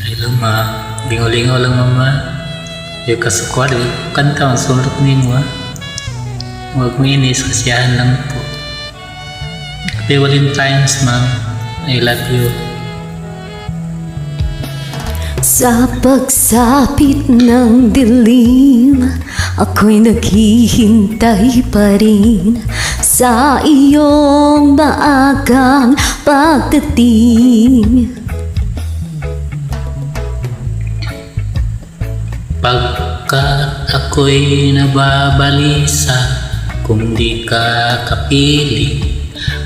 Ay luma, lingaw-lingaw lang mama. Yung kasukwad, kanta ang sulok ni mo ha. Huwag mo inis, kasiyahan lang po. Happy Valentine's ma'am. I love you. Sa pagsapit ng dilim, ako'y naghihintay pa rin sa iyong maagang pagdating. Pagka ako'y nababalisa, kung di ka kapili,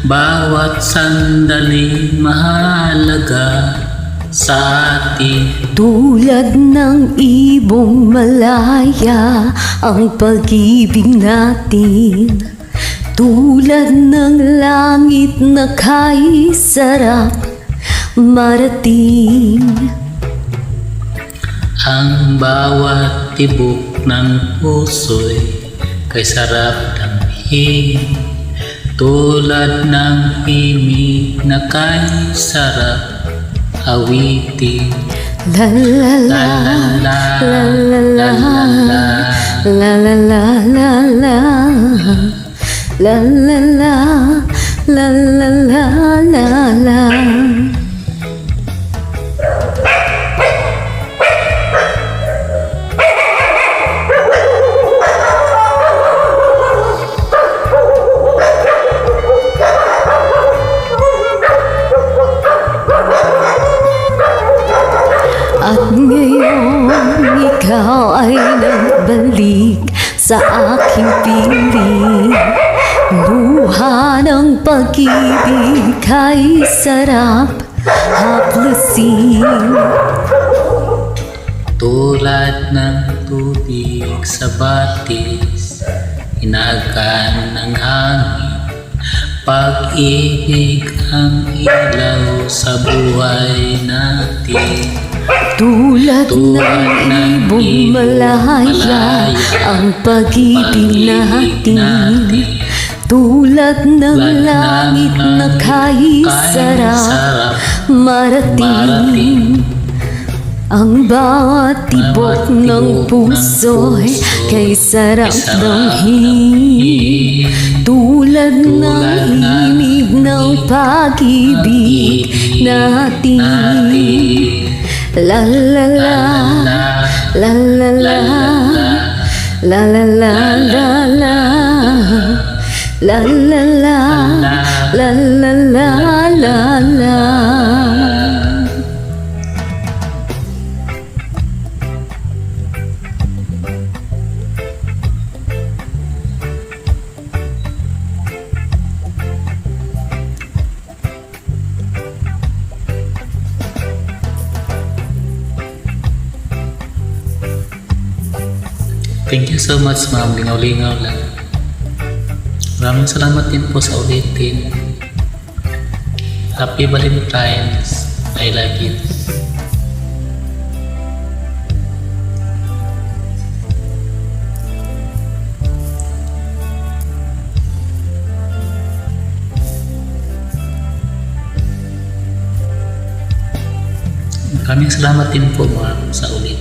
bawat sandali mahalaga sa atin. Tulad ng ibong malaya ang pag-ibig natin, tulad ng langit na kay sarap marating. Ang bawat tibok ng puso'y kay sarap damhin, tulad ng himig na kay sarap awitin. La la la la la la la la la la la la la la la la la. At ngayon, ikaw ay nagbalik sa aking piling. Luha ng pag-ibig ay sarap haplasin. Tulad ng tubig sa batis, inagan ng hangin. Pag-ibig ang ilaw sa buhay natin. Tulad ng ibong malaya ang pag-ibig natin, tulad ng langit na kay sarap marating. Ang bawat tibok ng puso'y kay sarap damhin, tulad ng himig ng pag-ibig natin. La la la la la la la la la la la la la la la la la. Thank you so much ma'am, lingaw-lingaw lang. Maraming salamat din po sa ulitin. Happy Valentine's. I love you. Maraming salamat din po ma'am sa ulitin.